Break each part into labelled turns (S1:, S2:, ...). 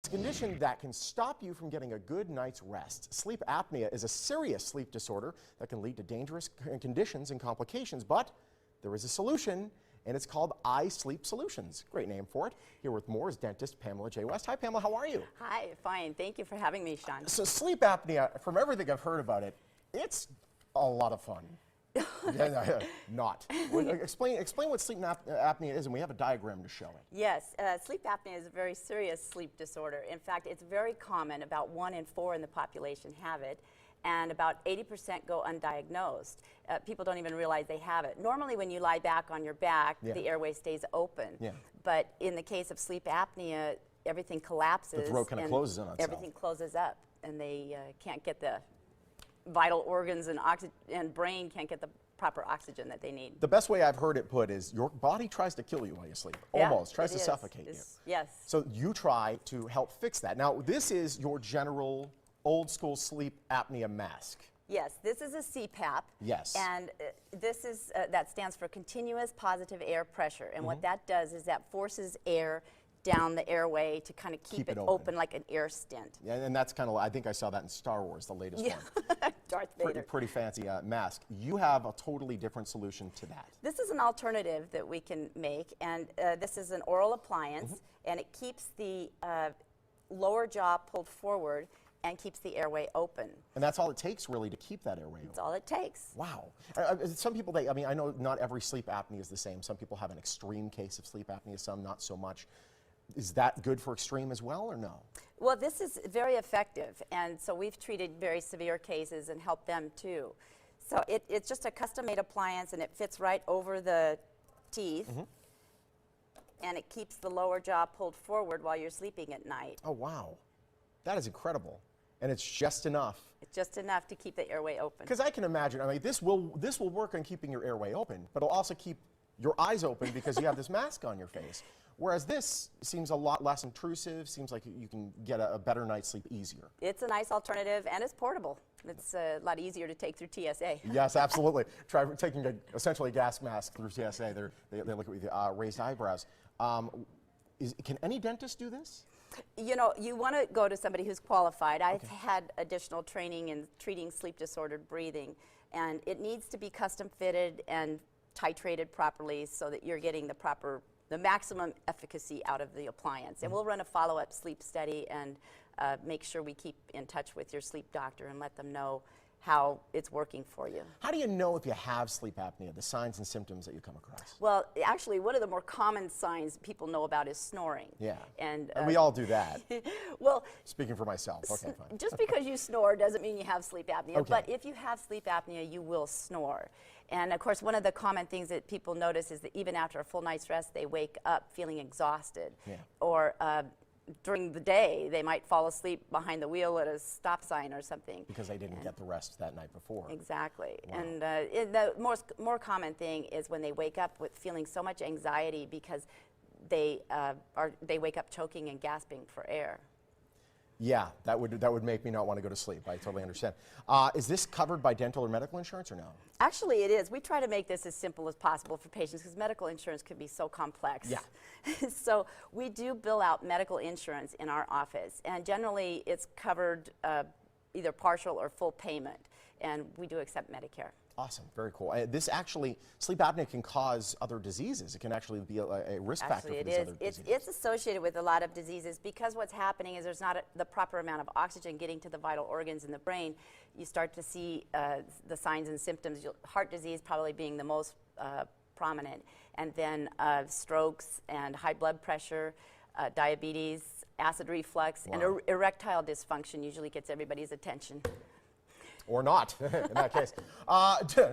S1: It's a condition that can stop you from getting a good night's rest. Sleep apnea is a serious sleep disorder that can lead to dangerous conditions and complications, but there is a solution, and it's called iSleep Solutions. Great name for it. Here with more is dentist Pamela J. West. Hi, Pamela. How are you?
S2: Hi, fine. Thank you for having me, Sean.
S1: So sleep apnea, from everything I've heard about it, it's a lot of fun. Not. Well, explain what sleep apnea is, and we have a diagram to show it.
S2: Yes, sleep apnea is a very serious sleep disorder. In fact, it's very common. About 1 in 4 in the population have it, and about 80% go undiagnosed. People don't even realize they have it. Normally, when you lie back on your back, the airway stays open. But in the case of sleep apnea, everything collapses.
S1: The throat kind of closes on itself.
S2: Everything closes up, and they can't get the vital organs and brain can't get the proper oxygen that they need.
S1: The best way I've heard it put is your body tries to kill you while you sleep. Almost. Tries to suffocate you.
S2: Yes.
S1: So you try to help fix that. Now, this is your general old school sleep apnea mask.
S2: Yes, this is a CPAP.
S1: Yes.
S2: And this is, that stands for continuous positive air pressure. And what that does is that forces air down the airway to kind of keep it open like an air stent.
S1: Yeah, and that's kind of, I think I saw that in Star Wars, the latest one.
S2: Darth Vader.
S1: Pretty fancy mask. You have a totally different solution to that.
S2: This is an alternative that we can make, and this is an oral appliance, and it keeps the lower jaw pulled forward and keeps the airway open.
S1: And that's all it takes, really, to keep that airway open.
S2: That's all it takes.
S1: Wow. Some people, I mean, I know not every sleep apnea is the same. Some people have an extreme case of sleep apnea, some not so much. Is that good for extreme as well, or no?
S2: Well, this is very effective, and so we've treated very severe cases and helped them too. So it's just a custom-made appliance, and it fits right over the teeth, and it keeps the lower jaw pulled forward while you're sleeping at night.
S1: Oh, wow. That is incredible. And it's just enough.
S2: It's just enough to keep the airway open.
S1: Because I can imagine, I mean, this will work on keeping your airway open, but it'll also keep your eyes open because you have this mask on your face. Whereas this seems a lot less intrusive, seems like you can get a better night's sleep easier.
S2: It's a nice alternative, and it's portable. It's a lot easier to take through TSA.
S1: Yes, absolutely. Try taking essentially a gas mask through TSA. They look at you with raised eyebrows. Can any dentist do this?
S2: You know, you want to go to somebody who's qualified. I've had additional training in treating sleep-disordered breathing, and it needs to be custom fitted and titrated properly so that you're getting the maximum efficacy out of the appliance. And we'll run a follow-up sleep study and make sure we keep in touch with your sleep doctor and let them know how it's working for you.
S1: How do you know if you have sleep apnea, the signs and symptoms that you come across?
S2: Well, actually, one of the more common signs people know about is snoring.
S1: Yeah,
S2: and
S1: we all do that.
S2: Well,
S1: speaking for myself, okay, fine.
S2: Just because you snore doesn't mean you have sleep apnea, but if you have sleep apnea, you will snore. And of course, one of the common things that people notice is that even after a full night's rest, they wake up feeling exhausted. Or during the day, they might fall asleep behind the wheel at a stop sign or something.
S1: Because they didn't get the rest that night before.
S2: Exactly. Wow. And the more common thing is when they wake up with feeling so much anxiety because they wake up choking and gasping for air.
S1: Yeah, that would make me not want to go to sleep. I totally understand. Is this covered by dental or medical insurance or no?
S2: Actually, it is. We try to make this as simple as possible for patients because medical insurance can be so complex.
S1: Yeah.
S2: So we do bill out medical insurance in our office, and generally it's covered either partial or full payment, and we do accept Medicare.
S1: Awesome, very cool. This actually, sleep apnea can cause other diseases. It can actually be a risk factor for these other diseases.
S2: It's associated with a lot of diseases because what's happening is there's not the proper amount of oxygen getting to the vital organs in the brain. You start to see the signs and symptoms, heart disease probably being the most prominent, and then strokes and high blood pressure, diabetes, acid reflux, and erectile dysfunction usually gets everybody's attention.
S1: Or not, in that case.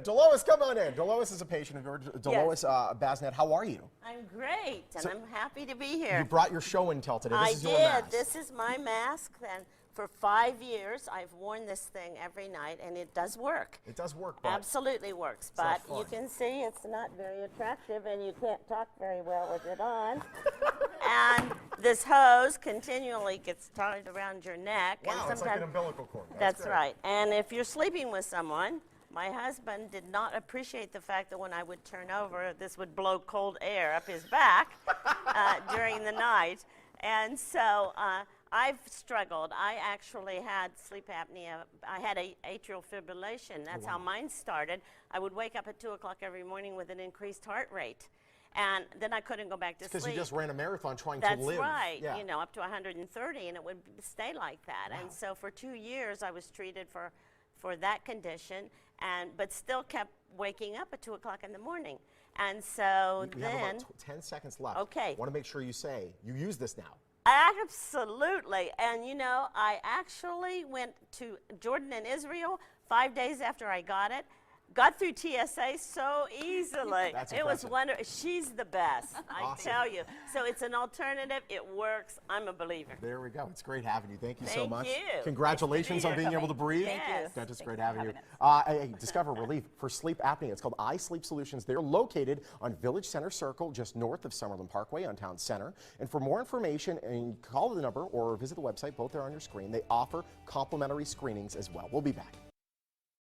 S1: Dolores, come on in. Dolores is a patient of yours. Dolores Basnet, how are you?
S3: I'm great, and I'm happy to be here.
S1: You brought your show and tell today. This is your mask.
S3: This is my mask, and for 5 years I've worn this thing every night, and it does work.
S1: It does work, but
S3: absolutely works, but you can see it's not very attractive, and you can't talk very well with it on. And this hose continually gets tied around your neck.
S1: Wow,
S3: and
S1: it's like an umbilical cord.
S3: That's right. And if you're sleeping with someone, my husband did not appreciate the fact that when I would turn over, this would blow cold air up his back during the night. And so I've struggled. I actually had sleep apnea. I had atrial fibrillation. That's how mine started. I would wake up at 2 o'clock every morning with an increased heart rate. And then I couldn't go back to sleep.
S1: Because you just ran a marathon trying
S3: That's
S1: to live.
S3: right.
S1: Yeah.
S3: You know, up to 130, and it would stay like that. And so for 2 years, I was treated for that condition, but still kept waking up at 2 o'clock in the morning. And so
S1: We
S3: then...
S1: have about 10 seconds left.
S3: Okay.
S1: I want to make sure you say, you use this now.
S3: Absolutely. And you know, I actually went to Jordan and Israel 5 days after I got it. Got through TSA so easily.
S1: That's
S3: it was
S1: impressive.
S3: wonderful. She's the best, I
S1: Awesome.
S3: tell you. So it's an alternative. It works. I'm a believer.
S1: There we go. It's great having you. Thank you so
S3: Thank
S1: much.
S3: you.
S1: Congratulations on being able to breathe.
S3: Thank you.
S1: Dentist,
S2: Thanks
S1: great
S2: for
S1: having you.
S2: having
S1: Hey, discover relief for sleep apnea. It's called iSleep Solutions. They're located on Village Center Circle, just north of Summerlin Parkway on Town Center. And for more information, and call the number or visit the website. Both are on your screen. They offer complimentary screenings as well. We'll be back.